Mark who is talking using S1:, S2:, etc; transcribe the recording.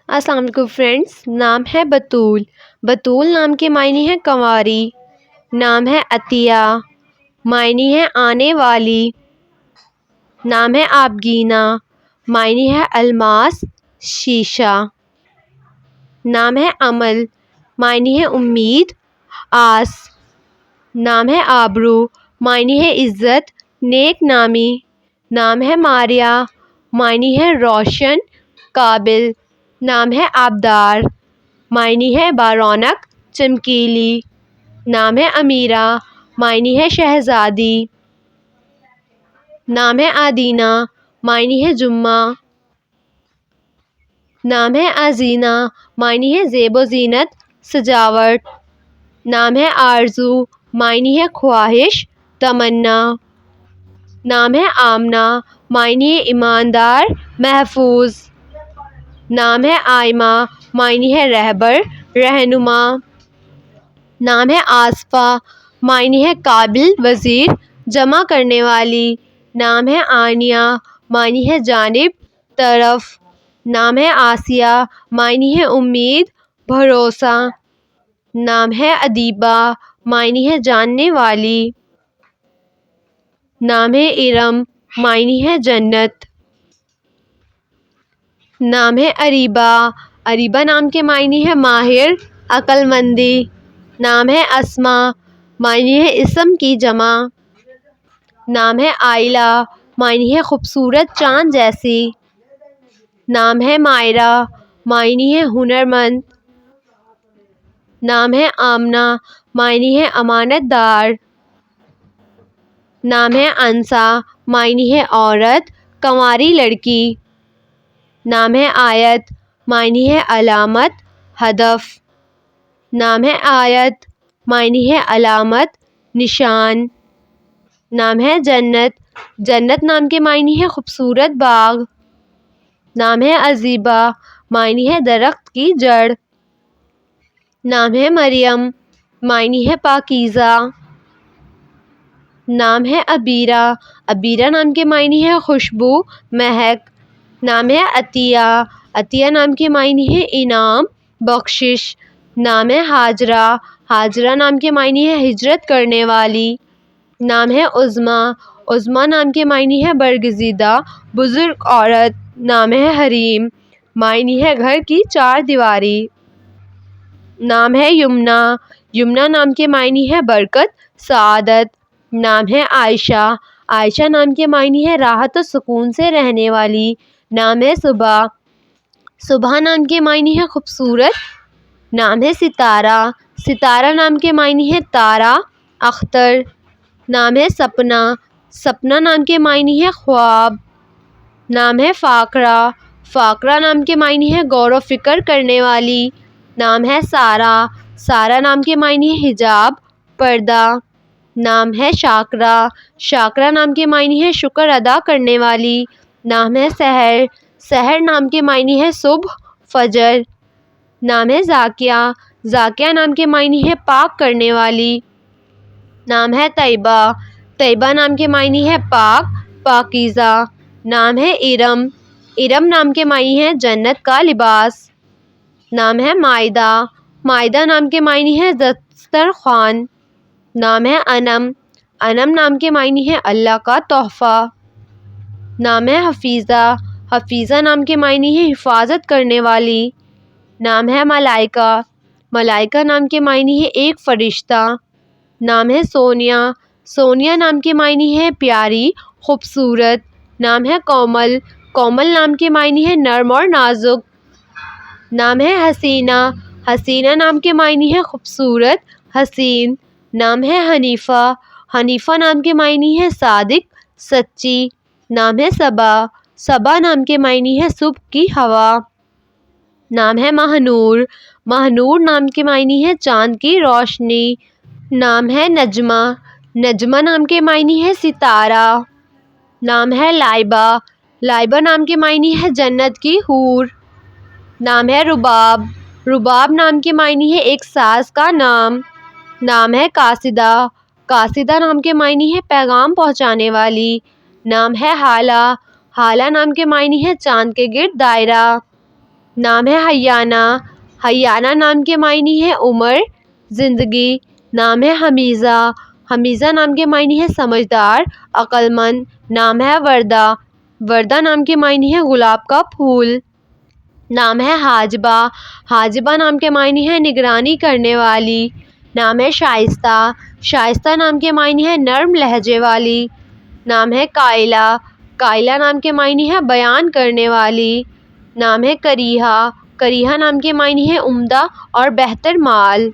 S1: السلام علیکم فرینڈس، نام ہے بطول۔ بطول نام کے معنی ہے کنواری، نام ہے عطیہ، معنی ہے آنے والی، نام ہے آبگینہ، معنی ہے الماس شیشہ، نام ہے عمل، معنی ہے امید آس، نام ہے آبرو، معنی ہے عزت نیک نامی، نام ہے ماریہ، معنی ہے روشن قابل، نام ہے آبدار، معنی ہے بارونق چمکیلی، نام ہے امیرہ، معنی ہے شہزادی، نام ہے آدینہ، معنی ہے جمعہ، نام ہے آزینہ، معنی ہے زیب و زینت سجاوٹ، نام ہے آرزو، معنی ہے خواہش تمنا، نام ہے آمنہ، معنی ہے ایماندار محفوظ، نام ہے آئمہ، معنی ہے رہبر رہنما، نام ہے آصفہ، معنی ہے قابل وزیر جمع کرنے والی، نام ہے آنیہ، معنی ہے جانب طرف، نام ہے آسیہ، معنی ہے امید بھروسہ، نام ہے ادیبہ، معنی ہے جاننے والی، نام ہے ارم، معنی ہے جنت، نام ہے اریبہ، اریبہ نام کے معنی ہے ماہر عقل مندی، نام ہے اسما، معنی ہے اسم کی جمع، نام ہے عائلہ، معنی ہے خوبصورت چاند جیسی، نام ہے مائرہ، معنی ہے ہنرمند، نام ہے آمنہ، معنی ہے امانت دار، نام ہے انسا، معنی ہے عورت کنواری لڑکی، نام ہے آیت، معنی ہے علامت ہدف، نام ہے آیت، معنی ہے علامت نشان، نام ہے جنت، جنت نام کے معنی ہے خوبصورت باغ، نام ہے عزیبہ، معنی ہے درخت کی جڑ، نام ہے مریم، معنی ہے پاکیزہ، نام ہے عبیرہ، عبیرہ نام کے معنی ہے خوشبو مہک، نام ہے عطیہ، عطیہ نام کے معنی ہے انعام بخشش، نام ہے ہاجرہ، ہاجرہ نام کے معنی ہے ہجرت کرنے والی، نام ہے عظمیٰ، عظمیٰ نام کے معنی ہے برگزیدہ بزرگ عورت، نام ہے حریم، معنی ہے گھر کی چار دیواری، نام ہے یمنہ، یمنہ نام کے معنی ہے برکت سعادت، نام ہے عائشہ، عائشہ نام کے معنی ہے راحت و سکون سے رہنے والی، نام ہے صبح، صبح نام کے معنی ہے خوبصورت، نام ہے ستارہ، ستارہ نام کے معنی ہے تارا اختر، نام ہے سپنا، سپنا نام کے معنی ہے خواب، نام ہے فاقرہ، فاقرہ نام کے معنی ہے غور و فکر کرنے والی، نام ہے سارہ، سارہ نام کے معنی ہے حجاب پردہ، نام ہے شاکرہ، شاکرہ نام کے معنی ہے شکر ادا کرنے والی، نام ہے سحر، سحر نام کے معنی ہے صبح فجر، نام ہے زاکیہ، زاکیہ نام کے معنی ہے پاک کرنے والی، نام ہے طیبہ، طیبہ نام کے معنی ہے پاک پاکیزہ، نام ہے ارم، ارم نام کے معنی ہے جنت کا لباس، نام ہے مائدہ، مائدہ نام کے معنی ہے دسترخوان، نام ہے انم، انم نام کے معنی ہے اللہ کا تحفہ، نام ہے حفیظہ، حفیظہ نام کے معنی ہے حفاظت کرنے والی، نام ہے ملائکہ، ملائکہ نام کے معنی ہے ایک فرشتہ، نام ہے سونیا، سونیا نام کے معنی ہے پیاری خوبصورت، نام ہے کومل، کومل نام کے معنی ہے نرم اور نازک، نام ہے حسینہ، حسینہ نام کے معنی ہے خوبصورت حسین، نام ہے حنیفہ، حنیفہ نام کے معنی ہے صادق سچی، نام ہے صبا، صبا نام کے معنی ہے صبح کی ہوا، نام ہے ماہنور، ماہنور نام کے معنی ہے چاند کی روشنی، نام ہے نجمہ، نجمہ نام کے معنی ہے ستارہ، نام ہے لائبہ، لائبہ نام کے معنی ہے جنت کی حور، نام ہے رباب، رباب نام کے معنی ہے ایک ساز کا نام، نام ہے قاصدہ، قاصدہ نام کے معنی ہے پیغام پہنچانے والی، نام ہے ہالہ، ہالہ نام کے معنی ہے چاند کے گرد دائرہ، نام ہے حیانہ، حیانہ نام کے معنی ہے عمر، زندگی۔ نام ہے حمیزہ، حمیزہ نام کے معنی ہے سمجھدار، عقل مند۔ نام ہے وردہ، وردہ نام کے معنی ہے گلاب کا پھول۔ نام ہے حاجبہ، حاجبہ نام کے معنی ہے نگرانی کرنے والی۔ نام ہے شائستہ، شائستہ نام کے معنی ہے نرم لہجے والی۔ نام ہے قائلہ، قائلہ نام کے معنی ہے بیان کرنے والی۔ نام ہے کریہہ، کریہہ نام کے معنی ہے عمدہ اور بہتر مال۔